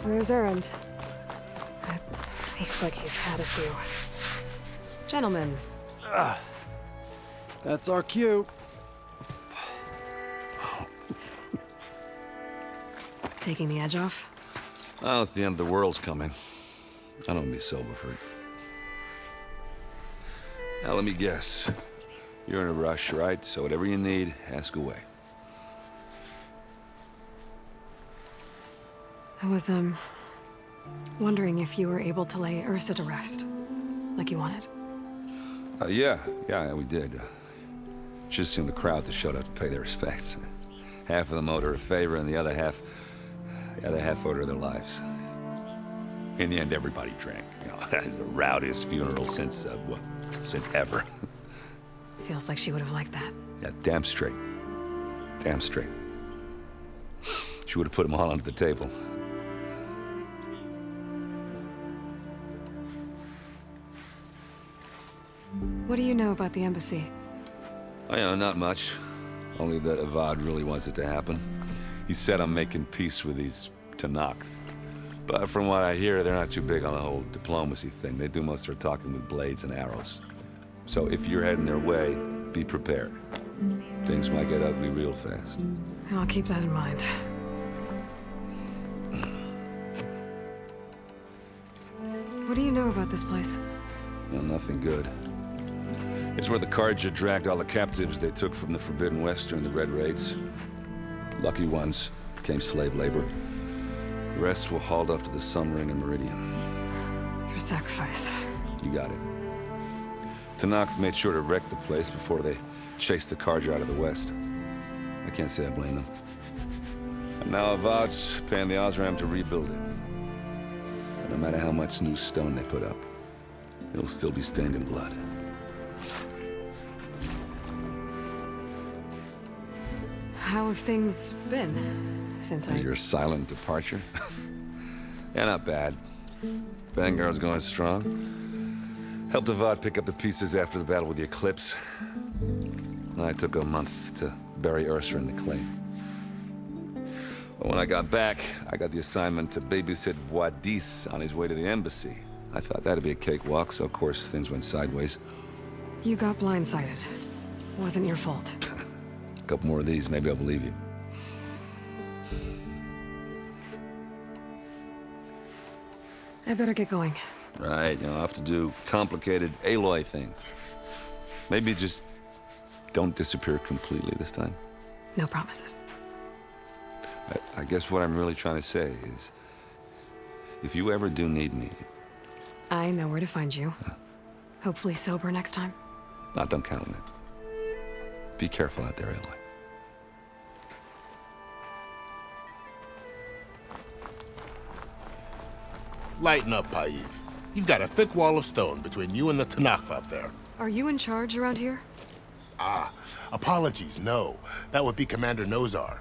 There's Errand. It looks like he's had a few. Gentlemen. That's our cue. Taking the edge off? Oh, if the end of the world's coming, I don't be sober for it. Now, let me guess. You're in a rush, right? So whatever you need, ask away. I was, wondering if you were able to lay Ursa to rest, like you wanted. Yeah, we did. Just seemed the crowd that showed up to pay their respects. Half of them owed her a favor, and the other half owed her their lives. In the end, everybody drank. You know, it's the rowdiest funeral since ever. Feels like she would have liked that. Yeah, damn straight. Damn straight. She would have put them all under the table. What do you know about the embassy? Oh, yeah, not much. Only that Avad really wants it to happen. He said I'm making peace with these Tanakh. But from what I hear, they're not too big on the whole diplomacy thing. They do most of their talking with blades and arrows. So if you're heading their way, be prepared. Things might get ugly real fast. I'll keep that in mind. What do you know about this place? Well, nothing good. It's where the Carja dragged all the captives they took from the Forbidden West during the Red Raids. Lucky ones became slave labor. The rest were hauled off to the Sun Ring and Meridian. Your sacrifice. You got it. Tanakh made sure to wreck the place before they chased the Carja out of the West. I can't say I blame them. And now Avad's paying the Osram to rebuild it. And no matter how much new stone they put up, it'll still be stained in blood. How have things been since Your silent departure? Yeah, not bad. Vanguard's going strong. Helped Avad pick up the pieces after the battle with the Eclipse. I took a month to bury Ursa in the claim. But when I got back, I got the assignment to babysit Voidis on his way to the embassy. I thought that'd be a cakewalk, so of course things went sideways. You got blindsided. Wasn't your fault. A couple more of these, maybe I'll believe you. I better get going. Right, I'll have to do complicated Aloy things. Maybe just don't disappear completely this time. No promises. I guess what I'm really trying to say is, if you ever do need me... I know where to find you. Hopefully sober next time. Don't count on it. Be careful out there, Aloy. Lighten up, Paiv. You've got a thick wall of stone between you and the Tanakh up there. Are you in charge around here? Apologies, no. That would be Commander Nozar.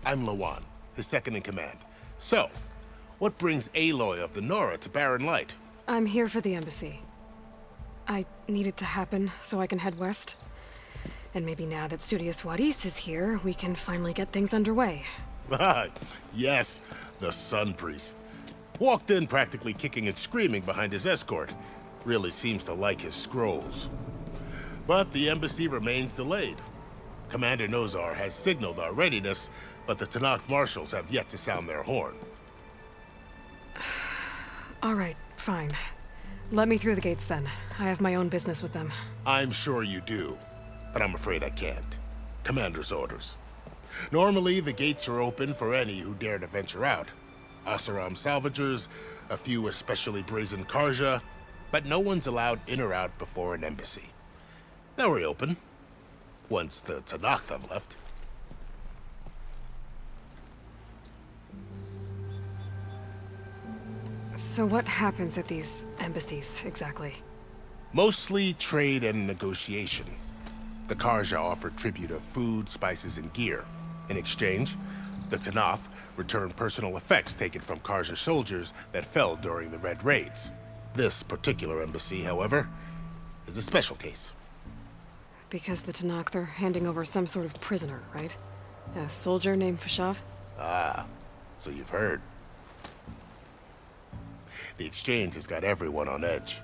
I'm Lawan, his second-in-command. So, what brings Aloy of the Nora to Barren Light? I'm here for the embassy. I need it to happen so I can head west. And maybe now that Studious Wadis is here, we can finally get things underway. Yes, the Sun Priest. Walked in practically kicking and screaming behind his escort. Really seems to like his scrolls. But the embassy remains delayed. Commander Nozar has signaled our readiness, but the Tanakh marshals have yet to sound their horn. All right, fine. Let me through the gates then. I have my own business with them. I'm sure you do, but I'm afraid I can't. Commander's orders. Normally, the gates are open for any who dare to venture out. Oseram salvagers, a few especially brazen Karja, but no one's allowed in or out before an embassy. They'll reopen, once the Tanakh have left. So what happens at these embassies, exactly? Mostly trade and negotiation. The Karja offer tribute of food, spices, and gear. In exchange, the Tanakh return personal effects taken from Karja soldiers that fell during the Red Raids. This particular embassy, however, is a special case. Because the Tanakh, they're handing over some sort of prisoner, right? A soldier named Fashav? Ah, so you've heard. The exchange has got everyone on edge.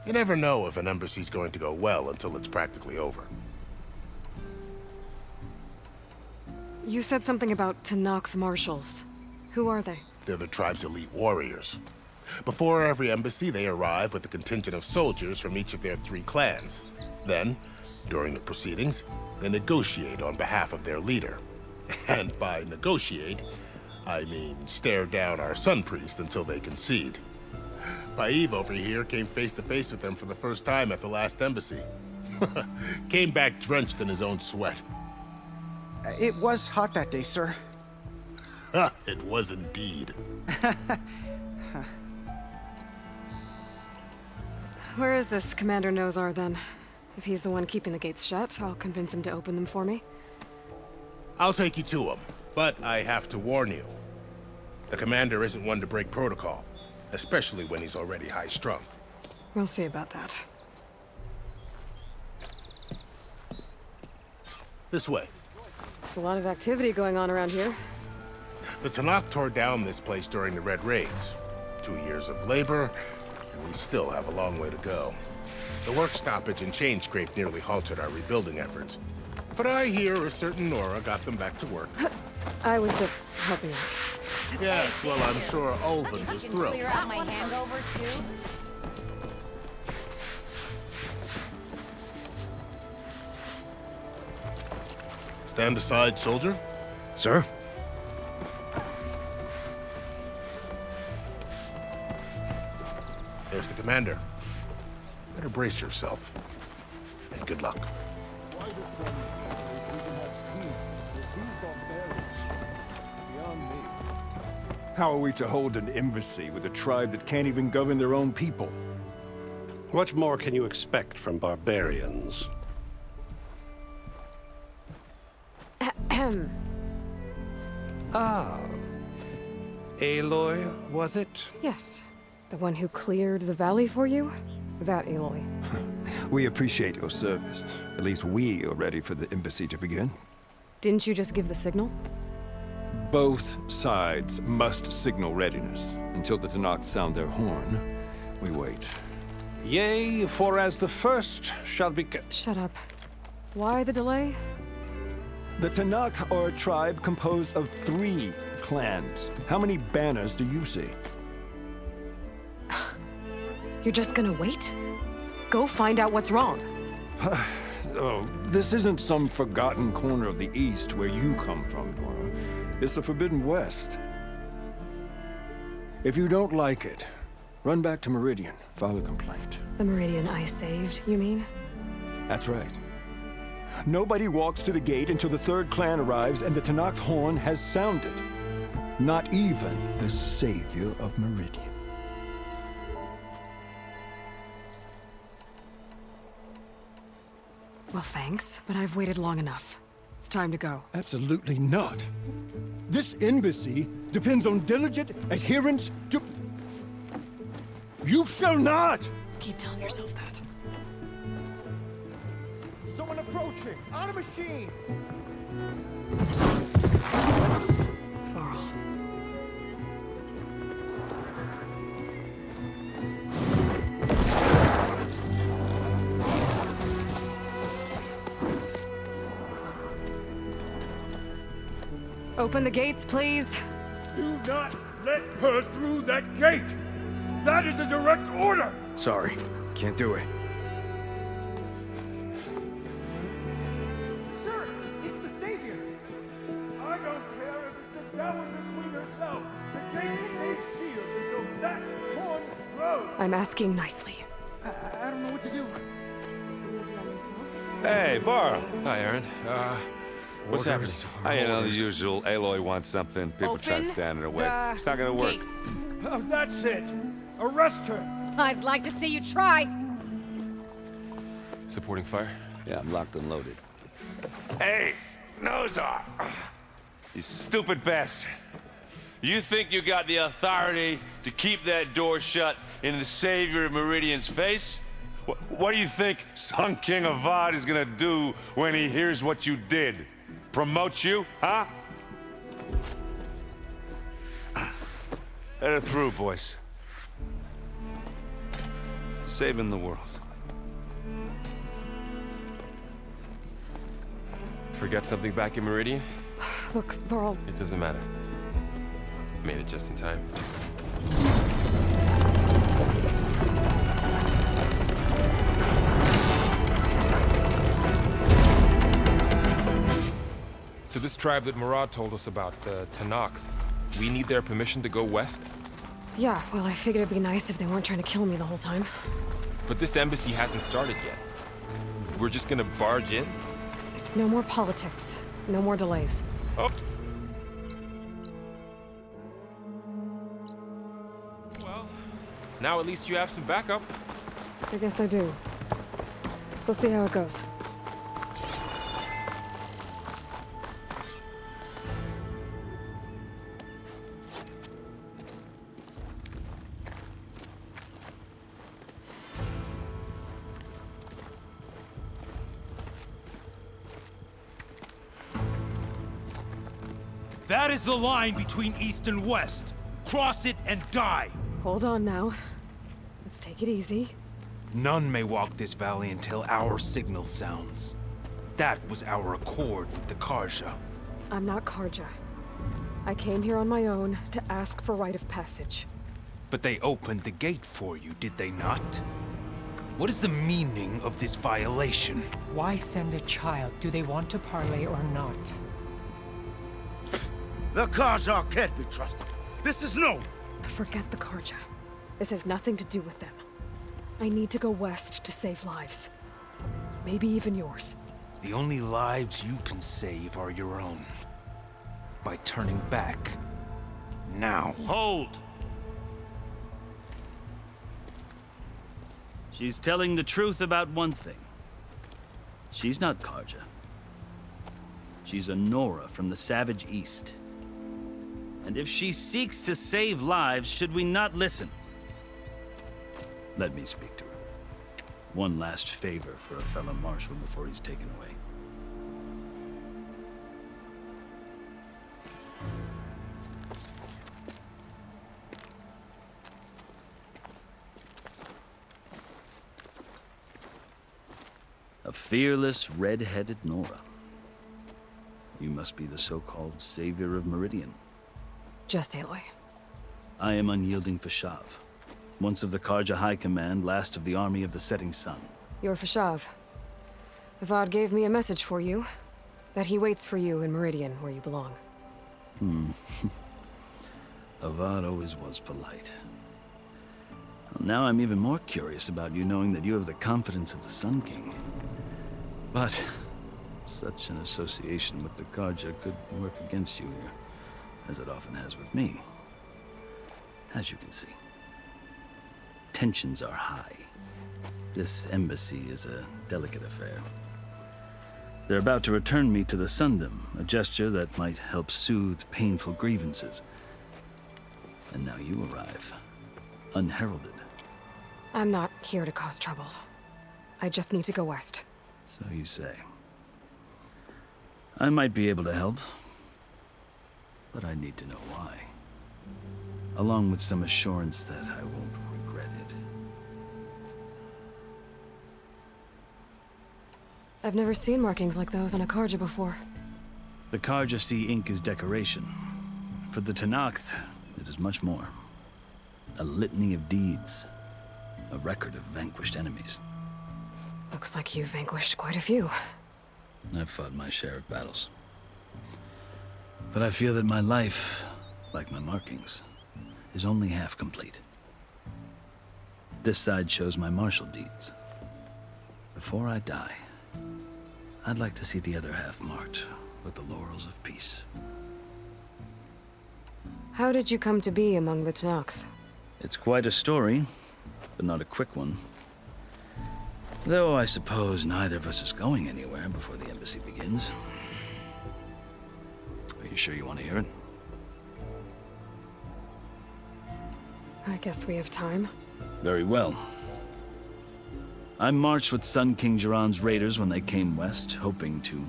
You never know if an embassy's going to go well until it's practically over. You said something about Tanakh marshals. Who are they? They're the tribe's elite warriors. Before every embassy, they arrive with a contingent of soldiers from each of their 3 clans. Then, during the proceedings, they negotiate on behalf of their leader. And by negotiate, I mean stare down our sun priest until they concede. Paiv over here came face to face with them for the first time at the last embassy. Came back drenched in his own sweat. It was hot that day, sir. It was indeed. Where is this Commander Nozar, then? If he's the one keeping the gates shut, I'll convince him to open them for me. I'll take you to him, but I have to warn you. The commander isn't one to break protocol, especially when he's already high-strung. We'll see about that. This way. There's a lot of activity going on around here. The Tanakh tore down this place during the Red Raids. 2 years of labor, and we still have a long way to go. The work stoppage and chain scrape nearly halted our rebuilding efforts. But I hear a certain Nora got them back to work. I was just helping out. Yes, well, I'm sure Ulvin was thrilled. Clear out my hangover, too? Stand aside, soldier. Sir? There's the commander. Better brace yourself. And good luck. How are we to hold an embassy with a tribe that can't even govern their own people? What more can you expect from barbarians? Ah. Aloy, was it? Yes. The one who cleared the valley for you? That Aloy. We appreciate your service. At least we are ready for the embassy to begin. Didn't you just give the signal? Both sides must signal readiness. Until the Tanakh sound their horn, we wait. Yea, for as the first shall be... Shut up. Why the delay? The Tanakh are a tribe composed of 3 clans. How many banners do you see? You're just gonna wait? Go find out what's wrong. Oh, this isn't some forgotten corner of the East where you come from, Nora. It's the Forbidden West. If you don't like it, run back to Meridian, file a complaint. The Meridian I saved, you mean? That's right. Nobody walks to the gate until the 3rd clan arrives and the Tanakh horn has sounded. Not even the savior of Meridian. Well, thanks, but I've waited long enough. It's time to go. Absolutely not. This embassy depends on diligent adherence to... You shall not! Keep telling yourself that. Someone approaching! On a machine! Varl. Open the gates, please. Do not let her through that gate! That is a direct order! Sorry, can't do it. Sir, it's the Savior! I don't care if it's the Dowager Queen herself! The gate is a shield until that horn grows! I'm asking nicely. I don't know what to do. Hey, Varl. Hi, Aaron. What's happening? You know, the usual. Aloy wants something. People try to stand in her way. It's not gonna work. Oh, that's it! Arrest her! I'd like to see you try. Supporting fire? Yeah, I'm locked and loaded. Hey, Nozar! You stupid bastard. You think you got the authority to keep that door shut in the savior of Meridian's face? What do you think Sun King Avad is gonna do when he hears what you did? Promote you, huh? Let her through, boys. saving the world. Forget something back in Meridian? Look, Varl, It doesn't matter. Made it just in time. So this tribe that Murad told us about, the Tanakh, we need their permission to go west? yeah, well, I figured it'd be nice if they weren't trying to kill me the whole time. But this embassy hasn't started yet. We're just gonna barge in? It's no more politics. No more delays. Oh. Well, now at least you have some backup. I guess I do. We'll see how it goes. That is the line between East and West. Cross it and die. Hold on now. Let's take it easy. None may walk this valley until our signal sounds. That was our accord with the Karja. I'm not Karja. I came here on my own to ask for rite of passage. But they opened the gate for you, did they not? What is the meaning of this violation? Why send a child? Do they want to parley or not? The Karja can't be trusted. This is known. Forget the Karja. This has nothing to do with them. I need to go west to save lives. Maybe even yours. The only lives you can save are your own. By turning back. Now. Hold! She's telling the truth about one thing. She's not Karja. She's a Nora from the Savage East. And if she seeks to save lives, should we not listen? Let me speak to her. One last favor for a fellow marshal before he's taken away. A fearless, red-headed Nora. You must be the so-called savior of Meridian. Just Aloy. I am unyielding Fashav. Once of the Karja High Command, last of the army of the Setting Sun. You're Fashav. Avad gave me a message for you. That he waits for you in Meridian, where you belong. Avad always was polite. Well, now I'm even more curious about you knowing that you have the confidence of the Sun King. But such an association with the Karja could work against you here, as it often has with me. As you can see, tensions are high. This embassy is a delicate affair. They're about to return me to the Sundom, a gesture that might help soothe painful grievances. And now you arrive, unheralded. I'm not here to cause trouble. I just need to go west. So you say. I might be able to help, but I need to know why. Along with some assurance that I won't regret it. I've never seen markings like those on a Karja before. The Karja see ink as decoration. For the Tanakh, it is much more. A litany of deeds. A record of vanquished enemies. Looks like you've vanquished quite a few. I've fought my share of battles. But I feel that my life, like my markings, is only half complete. This side shows my martial deeds. Before I die, I'd like to see the other half marked with the laurels of peace. How did you come to be among the Tanakh? It's quite a story, but not a quick one. Though I suppose neither of us is going anywhere before the embassy begins. Are you sure you want to hear it? I guess we have time. Very well. I marched with Sun King Jiran's raiders when they came west, hoping to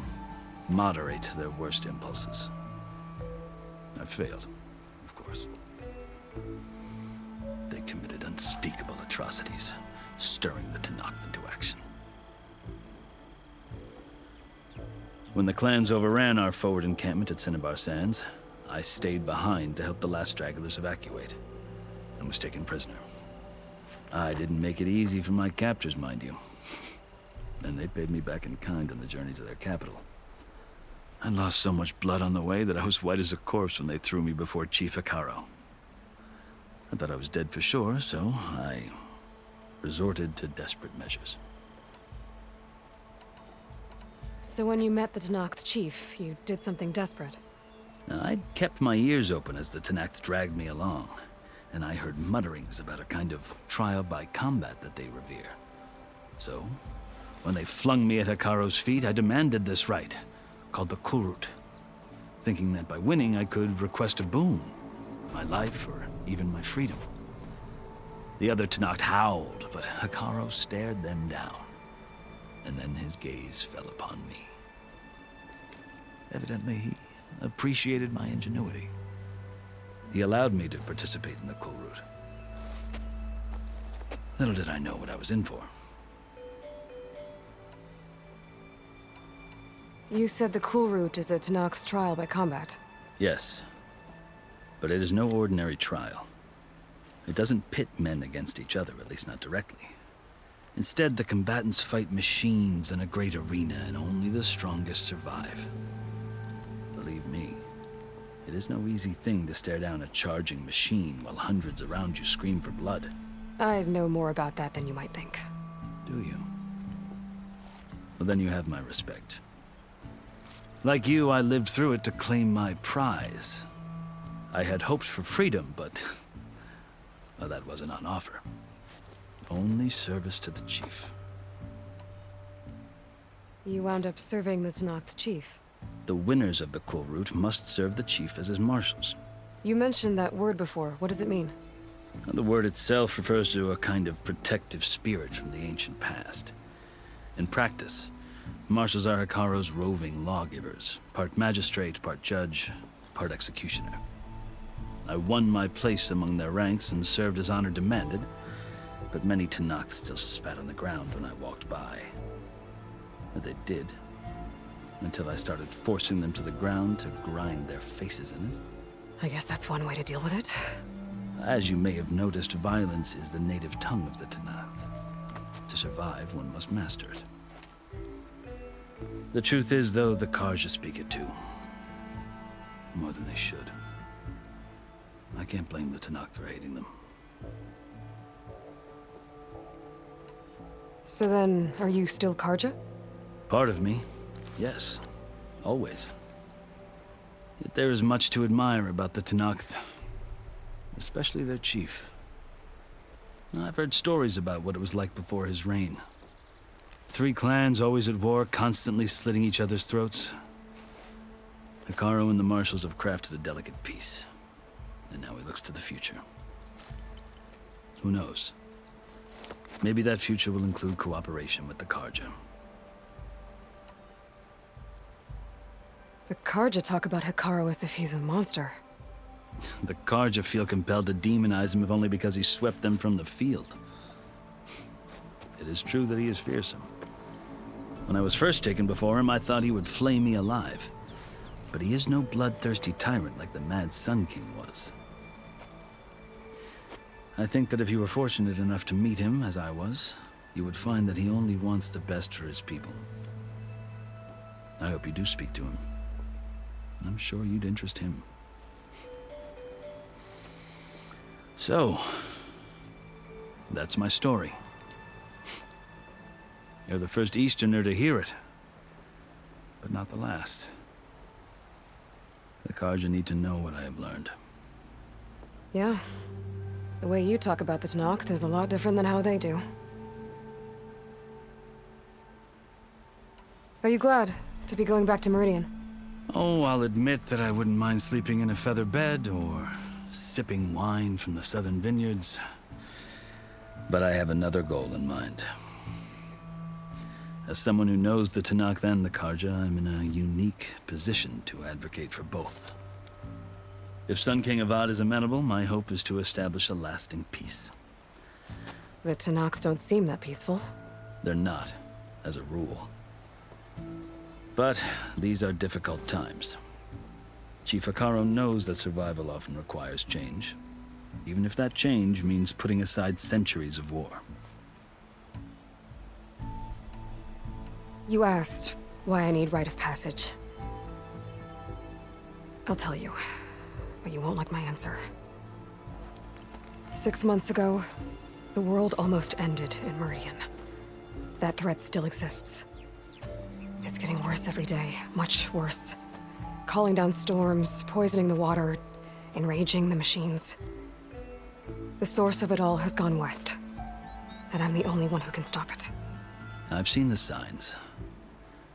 moderate their worst impulses. I failed, of course. They committed unspeakable atrocities, stirring the Tanakh into action. When the clans overran our forward encampment at Cinnabar Sands, I stayed behind to help the last stragglers evacuate, and was taken prisoner. I didn't make it easy for my captors, mind you. And they paid me back in kind on the journey to their capital. I lost so much blood on the way that I was white as a corpse when they threw me before Chief Hikaru. I thought I was dead for sure, so I resorted to desperate measures. So when you met the Tanakh chief, you did something desperate. Now, I'd kept my ears open as the Tanakh dragged me along, and I heard mutterings about a kind of trial by combat that they revere. So, when they flung me at Hikaru's feet, I demanded this rite, called the Kurut, thinking that by winning I could request a boon, my life or even my freedom. The other Tanakh howled, but Hikaru stared them down, and then his gaze fell upon me. Evidently, he appreciated my ingenuity. He allowed me to participate in the Kurut. Little did I know what I was in for. You said the Kurut is a Tanakh's trial by combat. Yes, but it is no ordinary trial. It doesn't pit men against each other, at least not directly. Instead, the combatants fight machines in a great arena, and only the strongest survive. Believe me, it is no easy thing to stare down a charging machine while hundreds around you scream for blood. I know more about that than you might think. Do you? Well, then you have my respect. Like you, I lived through it to claim my prize. I had hoped for freedom, but well, that wasn't on offer. Only service to the chief. You wound up serving the Tanakh chief. The winners of the Kurut must serve the chief as his marshals. You mentioned that word before. What does it mean? The word itself refers to a kind of protective spirit from the ancient past. In practice, marshals are Hikaru's roving lawgivers, part magistrate, part judge, part executioner. I won my place among their ranks and served as honor demanded, but many Tanakh still spat on the ground when I walked by. But they did, until I started forcing them to the ground to grind their faces in it. I guess that's one way to deal with it. As you may have noticed, violence is the native tongue of the Tanakh. To survive, one must master it. The truth is, though, the Karja speak it too. More than they should. I can't blame the Tanakh for hating them. So then, are you still Karja? Part of me, yes. Always. Yet there is much to admire about the Tanakh, especially their chief. I've heard stories about what it was like before his reign. 3 clans always at war, constantly slitting each other's throats. Hikaru and the marshals have crafted a delicate peace, and now he looks to the future. Who knows? Maybe that future will include cooperation with the Karja. The Karja talk about Hikaru as if he's a monster. The Karja feel compelled to demonize him if only because he swept them from the field. It is true that he is fearsome. When I was first taken before him, I thought he would flay me alive. But he is no bloodthirsty tyrant like the Mad Sun King was. I think that if you were fortunate enough to meet him, as I was, you would find that he only wants the best for his people. I hope you do speak to him. I'm sure you'd interest him. So, that's my story. You're the first Easterner to hear it, but not the last. The Karja need to know what I have learned. Yeah. The way you talk about the Tanakh is a lot different than how they do. Are you glad to be going back to Meridian? Oh, I'll admit that I wouldn't mind sleeping in a feather bed or sipping wine from the southern vineyards. But I have another goal in mind. As someone who knows the Tanakh and the Karja, I'm in a unique position to advocate for both. If Sun King Avad is amenable, my hope is to establish a lasting peace. The Tanakh don't seem that peaceful. They're not, as a rule. But these are difficult times. Chief Akaro knows that survival often requires change, even if that change means putting aside centuries of war. You asked why I need rite of passage. I'll tell you, but you won't like my answer. 6 months ago, the world almost ended in Meridian. That threat still exists. It's getting worse every day, much worse. Calling down storms, poisoning the water, enraging the machines. The source of it all has gone west, and I'm the only one who can stop it. I've seen the signs.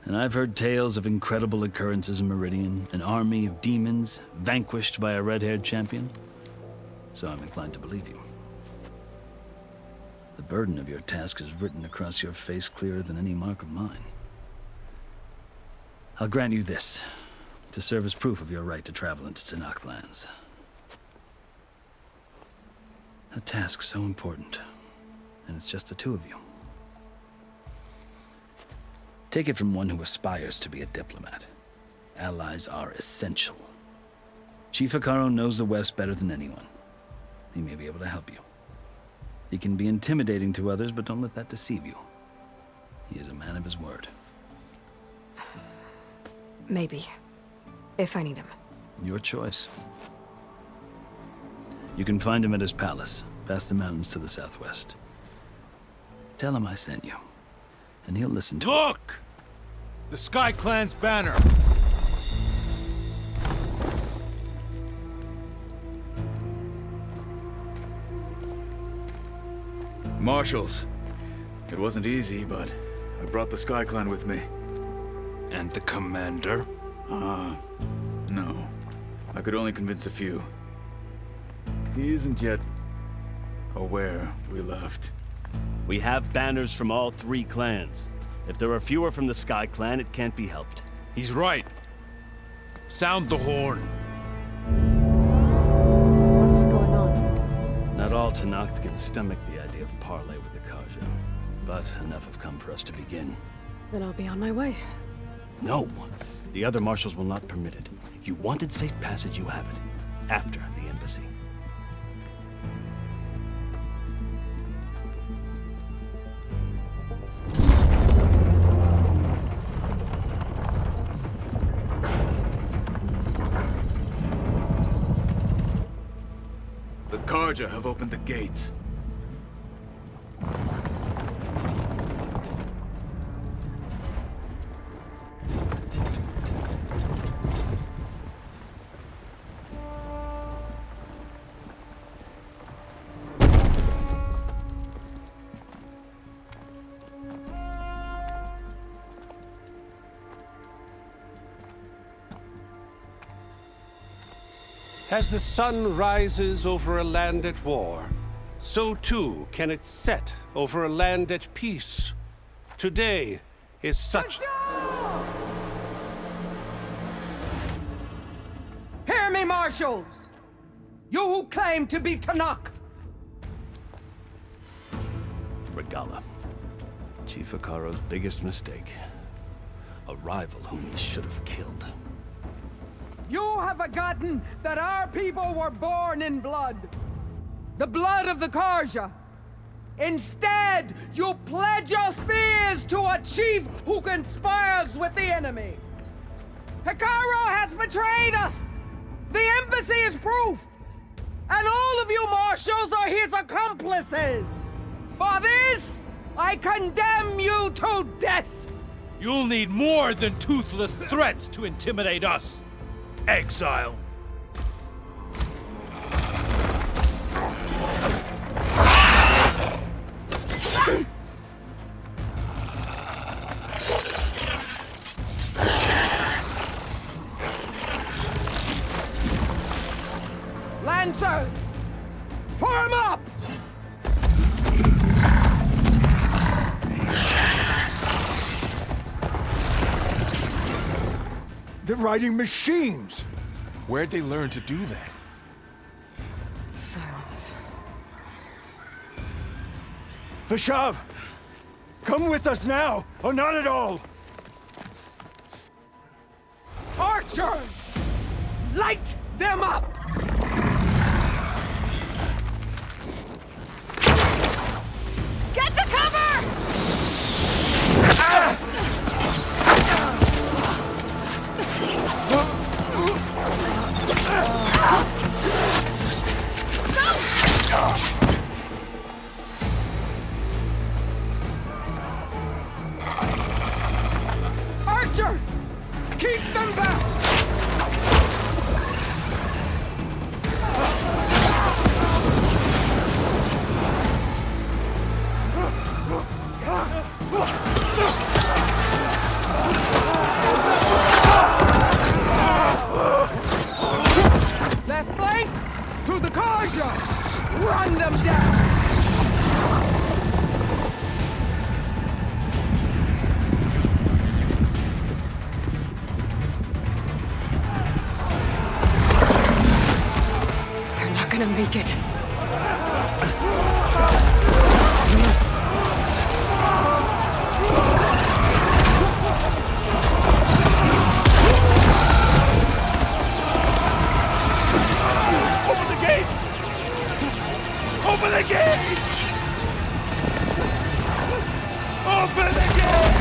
And I've heard tales of incredible occurrences in Meridian, an army of demons vanquished by a red-haired champion. So I'm inclined to believe you. The burden of your task is written across your face clearer than any mark of mine. I'll grant you this, to serve as proof of your right to travel into Tanakh lands. A task so important, and it's just the two of you. Take it from one who aspires to be a diplomat. Allies are essential. Chief Akaro knows the West better than anyone. He may be able to help you. He can be intimidating to others, but don't let that deceive you. He is a man of his word. Maybe. If I need him. Your choice. You can find him at his palace, past the mountains to the southwest. Tell him I sent you, and he'll listen to Look! The Sky Clan's banner! Marshals. It wasn't easy, but I brought the Sky Clan with me. And the commander? No. I could only convince a few. He isn't yet aware we left. We have banners from all 3 clans. If there are fewer from the Sky Clan, it can't be helped. He's right. Sound the horn. What's going on? Not all Tanakh can stomach the idea of parley with the Karja, but enough have come for us to begin. Then I'll be on my way. No! The other marshals will not permit it. You wanted safe passage, you have it. After the embassy. The Karja have opened the gates. As the sun rises over a land at war, so too can it set over a land at peace. Today is such... Hear me, marshals! You who claim to be Tanakh! Regala. Chief Akaro's biggest mistake. A rival whom he should have killed. You have forgotten that our people were born in blood. The blood of the Karja. Instead, you pledge your spears to a chief who conspires with the enemy. Akaro has betrayed us! The embassy is proof! And all of you marshals are his accomplices! For this, I condemn you to death! You'll need more than toothless threats to intimidate us. Exile. Lancers! Form up! They're riding machines! Where'd they learn to do that? Silence. Vashav! Come with us now, or not at all! Archers! Light them up! Get to cover! Archers! Keep them back! Left flank! To the Karja! Run them down! They're not gonna make it. Open the gates! Open the gates! Open the gates!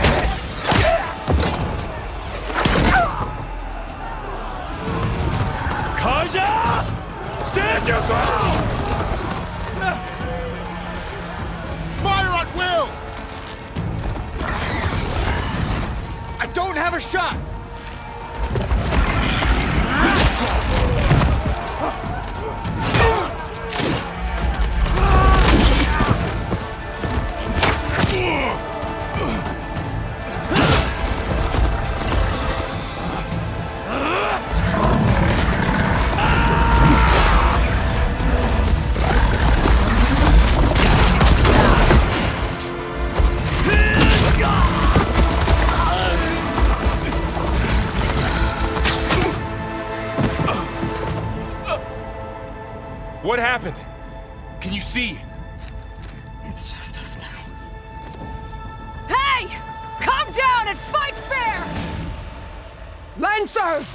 Kaja! Stand your ground! Fire at will! I don't have a shot! What happened? Can you see? It's just us now. Hey! Calm down and fight fair! Lancers!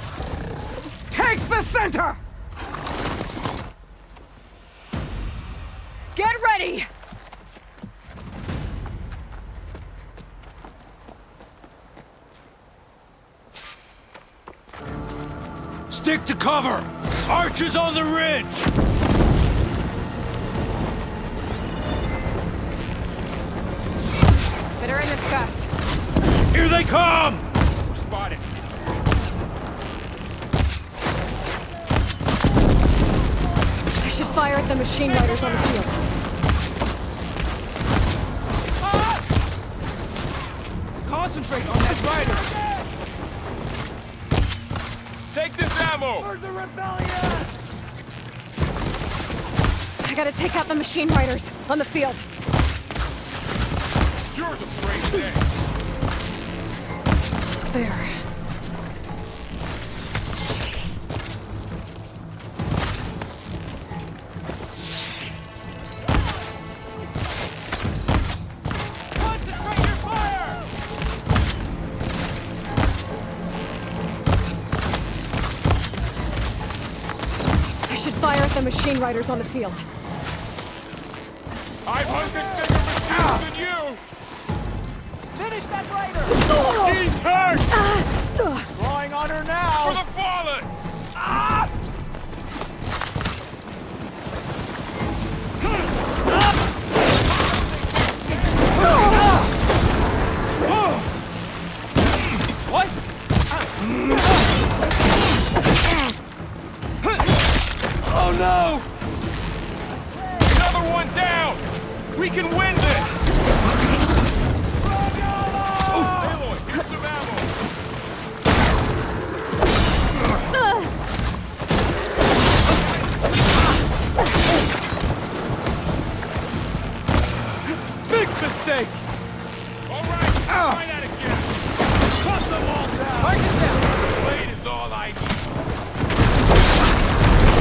Take the center! Get ready! Stick to cover! Archers on the ridge! Better end this fast. Here they come! We're spotted. I should fire at the machine riders on the field. Concentrate on that rider! Take this ammo! For the rebellion! I gotta take out the machine riders on the field. You're the brave thing. There. Concentrate your fire! I should fire at the machine riders on the field. I've hunted bigger machines than you! Finish that rider! She's hurt! Drawing on her For now! the fallen! What? Oh no! Another one down! We can win this! Aloy, here's some ammo! Big mistake! All right, try that again! Cut them all down! Target down! Blade is all I need.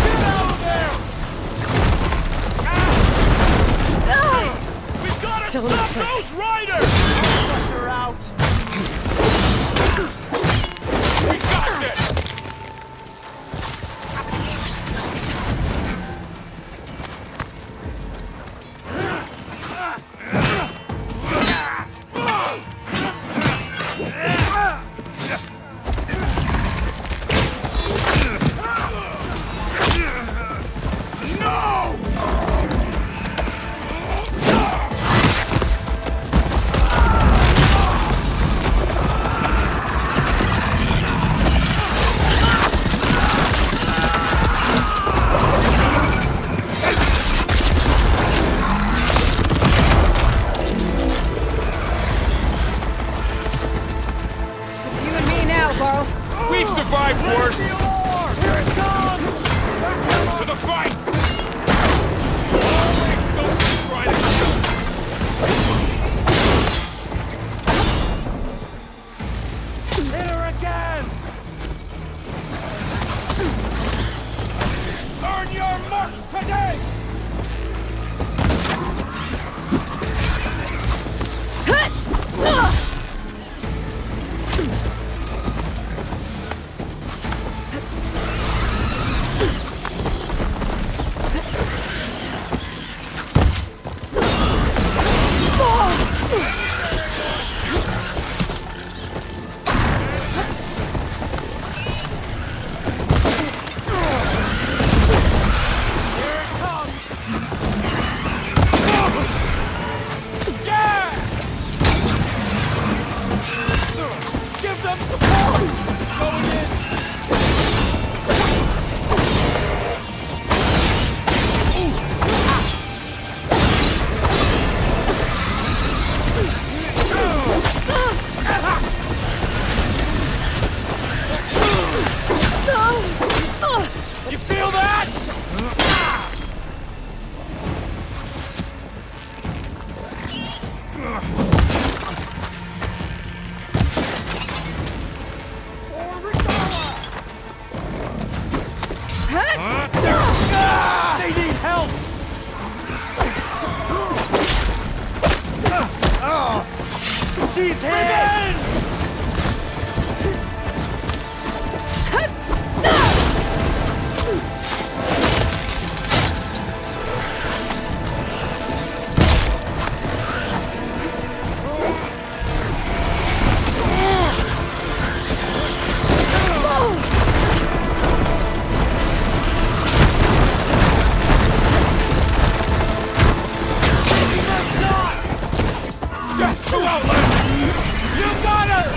Get out of there! We've got a Still Those riders! Flush her out! We got this! We've survived worse! Here it comes! To the fight! Don't try to hit her again! Earn your marks today! You feel that? They need help! She's hit! You got her!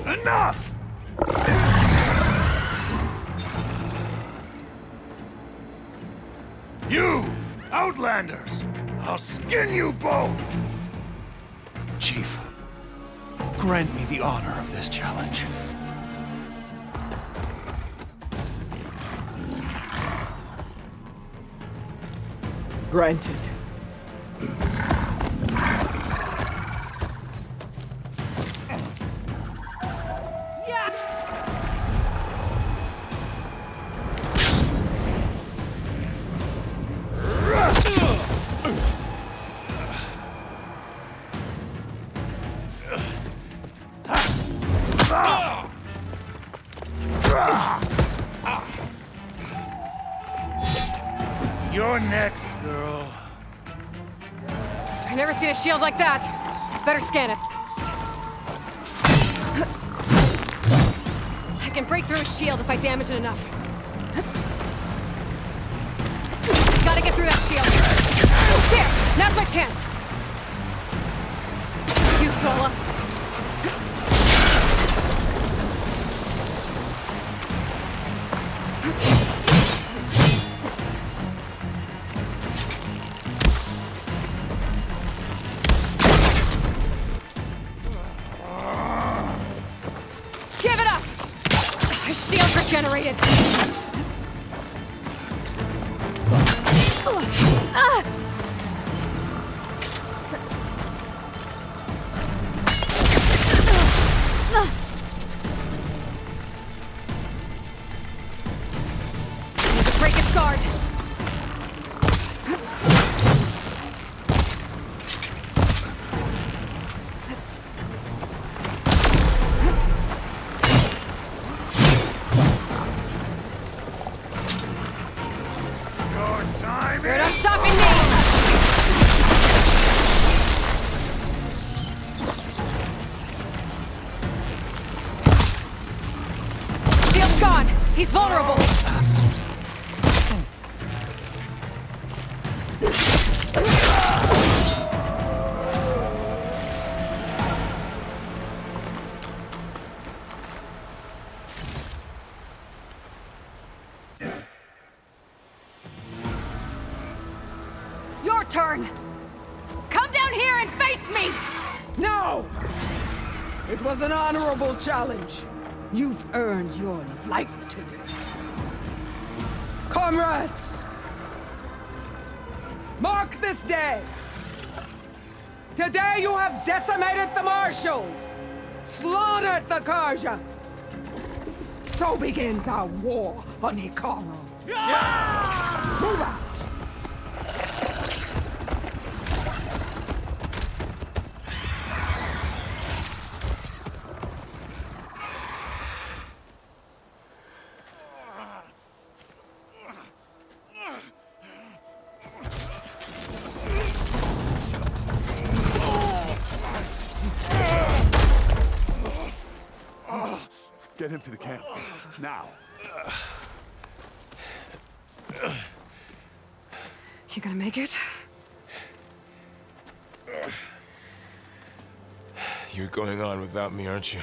Enough! You, Outlanders! I'll skin you both! Chief, grant me the honor of this challenge. Granted. You're next, girl. I've never seen a shield like that. Better scan it. I can break through a shield if I damage it enough. Gotta get through that shield. There! Now's my chance! Tola. Give it up! His shield's regenerated. Need to break his guard. You're not stopping me! Shield's gone! He's vulnerable! Your turn! Come down here and face me! No! It was an honorable challenge. You've earned your life today. Comrades! Mark this day! Today you have decimated the Marshals! Slaughtered the Karja! So begins our war on Hikaru. Move out! Get him to the camp. Now. You gonna make it? You're going on without me, aren't you?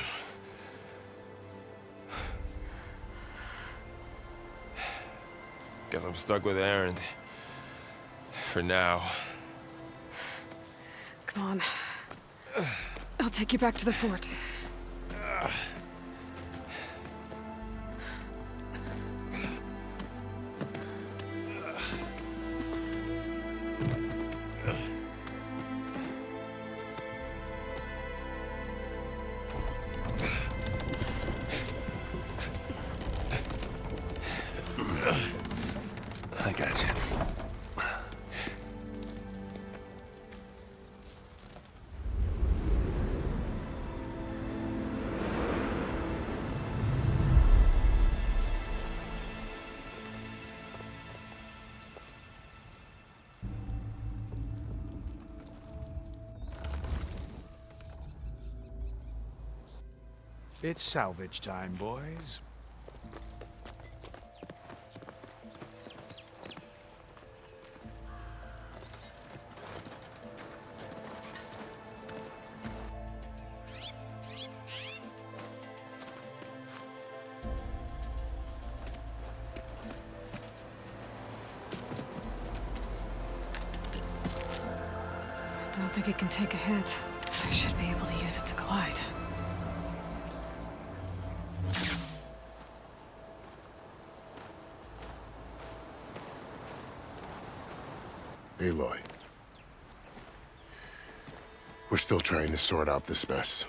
Guess I'm stuck with Aaron. For now. Come on. I'll take you back to the fort. I got you. It's salvage time, boys. Don't think it can take a hit. I should be able to use it to glide. Aloy. We're still trying to sort out this mess.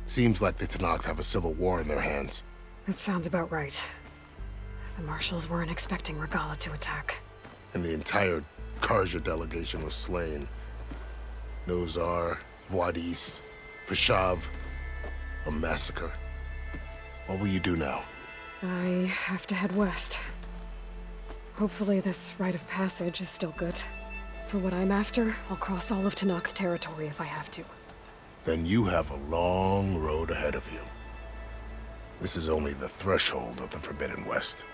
Seems like the Tenakth have a civil war in their hands. That sounds about right. The Marshals weren't expecting Regala to attack. And the entire Karja delegation was slain. Nozar, Vuadis, Vashav. A massacre. What will you do now? I have to head west. Hopefully this rite of passage is still good. For what I'm after, I'll cross all of Tenakth territory if I have to. Then you have a long road ahead of you. This is only the threshold of the Forbidden West.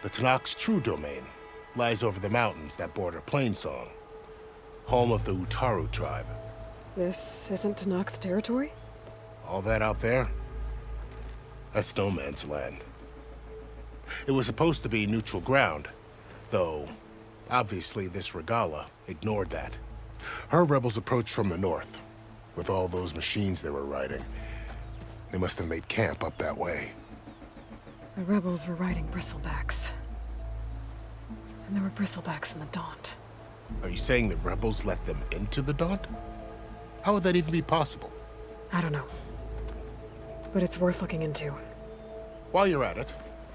The Tenakth's true domain lies over the mountains that border Plainsong, home of the Utaru tribe. This isn't Tanakh territory? All that out there? That's no man's land. It was supposed to be neutral ground, though obviously this Regala ignored that. Her rebels approached from the north. With all those machines they were riding, they must have made camp up that way. The rebels were riding bristlebacks. And there were bristlebacks in the Daunt. Are you saying the rebels let them into the Daunt? How would that even be possible? I don't know. But it's worth looking into. While you're at it,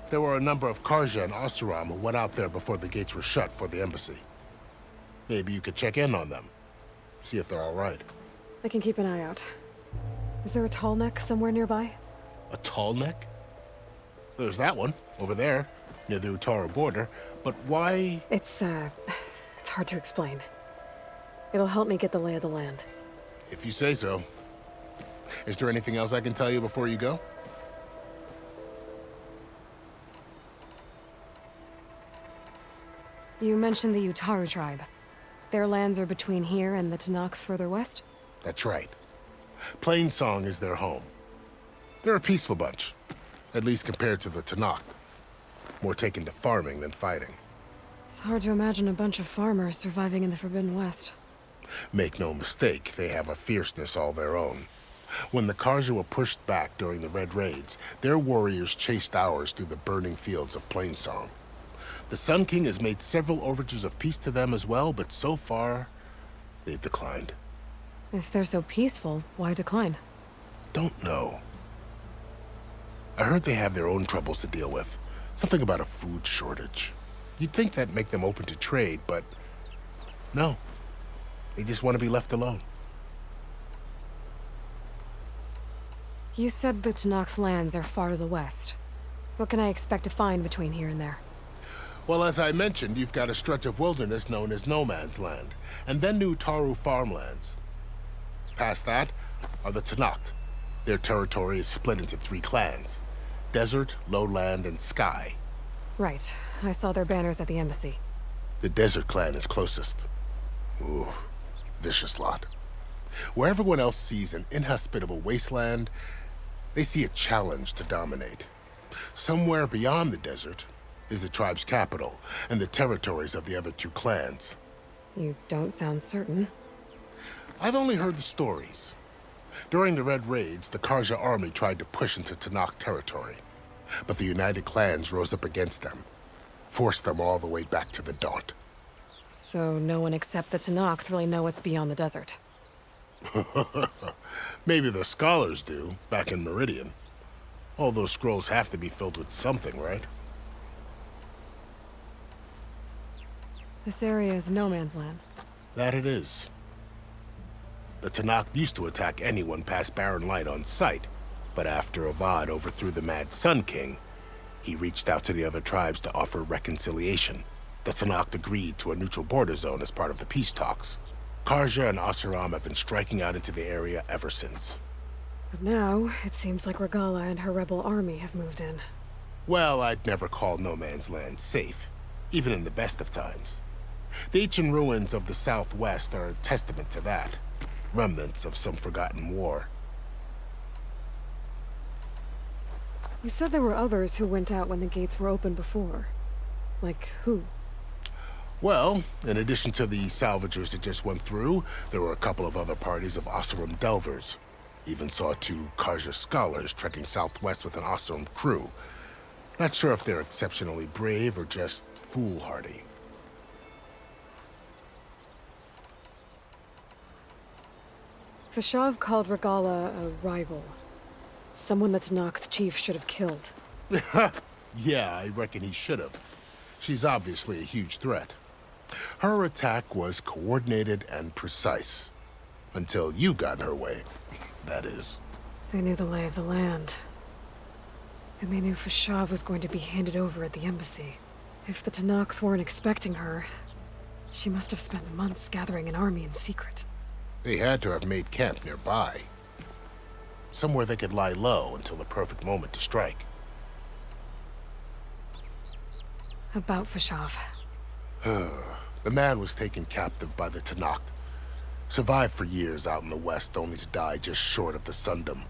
there were a number of Karja and Oseram who went out there before the gates were shut for the embassy. Maybe you could check in on them. See if they're all right. I can keep an eye out. Is there a tall neck somewhere nearby? A tall neck? There's that one, over there, near the Utaru border. But why? It's hard to explain. It'll help me get the lay of the land. If you say so. Is there anything else I can tell you before you go? You mentioned the Utaru tribe. Their lands are between here and the Tanakh further west? That's right. Plainsong is their home. They're a peaceful bunch, at least compared to the Tanakh. More taken to farming than fighting. It's hard to imagine a bunch of farmers surviving in the Forbidden West. Make no mistake, they have a fierceness all their own. When the Karja were pushed back during the Red Raids, their warriors chased ours through the burning fields of Plainsong. The Sun King has made several overtures of peace to them as well, but so far, they've declined. If they're so peaceful, why decline? Don't know. I heard they have their own troubles to deal with. Something about a food shortage. You'd think that'd make them open to trade, but no. They just want to be left alone. You said the Tanakh's lands are far to the west. What can I expect to find between here and there? Well, as I mentioned, you've got a stretch of wilderness known as No Man's Land, and then New Taru farmlands. Past that are the Tanakh. Their territory is split into 3 clans: Desert, Lowland, and Sky. Right. I saw their banners at the embassy. The Desert clan is closest. Ooh, vicious lot. Where everyone else sees an inhospitable wasteland, they see a challenge to dominate. Somewhere beyond the desert is the tribe's capital and the territories of the other 2 clans. You don't sound certain. I've only heard the stories. During the Red Raids, the Karja army tried to push into Tanakh territory, but the United Clans rose up against them, forced them all the way back to the Daunt. So no one except the Tanakh really know what's beyond the desert. Maybe the scholars do, back in Meridian. All those scrolls have to be filled with something, right? This area is no man's land. That it is. The Tanakh used to attack anyone past Barren Light on sight, but after Avad overthrew the Mad Sun King, he reached out to the other tribes to offer reconciliation. The Tanakh agreed to a neutral border zone as part of the peace talks. Karja and Oseram have been striking out into the area ever since. But now, it seems like Regala and her rebel army have moved in. Well, I'd never call No Man's Land safe, even in the best of times. The ancient ruins of the Southwest are a testament to that. Remnants of some forgotten war. You said there were others who went out when the gates were open before. Like who? Well, in addition to the salvagers that just went through, there were a couple of other parties of Oseram delvers. Even saw 2 Karja scholars trekking southwest with an Oseram crew. Not sure if they're exceptionally brave or just foolhardy. Fashav called Regala a rival. Someone the Tanakh chief should have killed. Yeah, I reckon he should have. She's obviously a huge threat. Her attack was coordinated and precise. Until you got in her way, that is. They knew the lay of the land. And they knew Fashav was going to be handed over at the embassy. If the Tanakh weren't expecting her, she must have spent months gathering an army in secret. They had to have made camp nearby. Somewhere they could lie low until the perfect moment to strike. About Fashav. The man was taken captive by the Tanakh. Survived for years out in the West, only to die just short of the Sundom.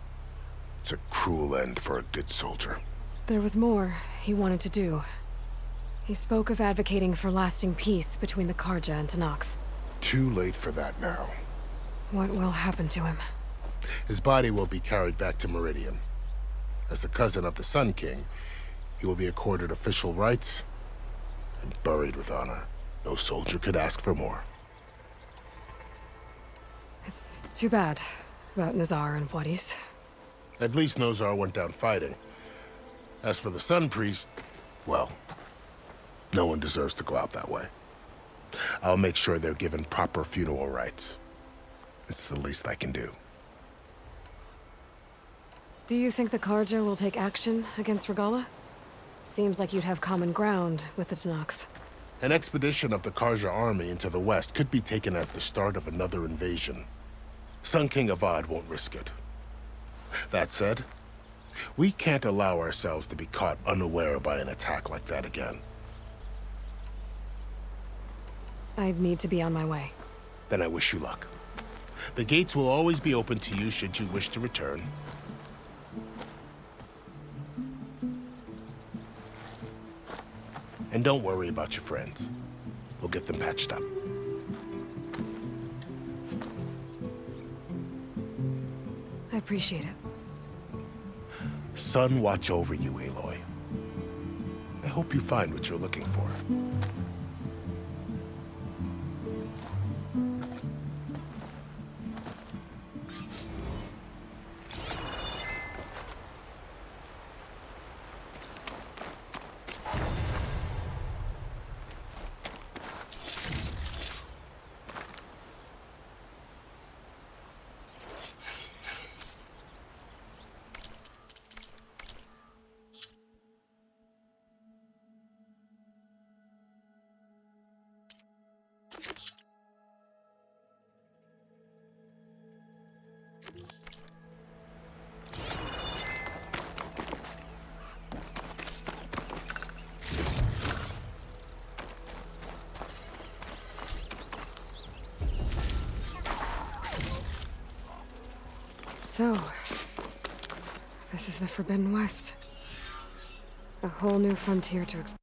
It's a cruel end for a good soldier. There was more he wanted to do. He spoke of advocating for lasting peace between the Karja and Tenakth. Too late for that now. What will happen to him? His body will be carried back to Meridian. As a cousin of the Sun King, he will be accorded official rights and buried with honor. No soldier could ask for more. It's too bad about Nazar and Wadis. At least Nozar went down fighting. As for the Sun Priest, well, no one deserves to go out that way. I'll make sure they're given proper funeral rites. It's the least I can do. Do you think the Karja will take action against Regala? Seems like you'd have common ground with the Tenakth. An expedition of the Karja army into the west could be taken as the start of another invasion. Sun King Avad won't risk it. That said, we can't allow ourselves to be caught unaware by an attack like that again. I need to be on my way. Then I wish you luck. The gates will always be open to you should you wish to return. And don't worry about your friends. We'll get them patched up. I appreciate it. Sun watch over you, Aloy. I hope you find what you're looking for. So, this is the Forbidden West. A whole new frontier to explore.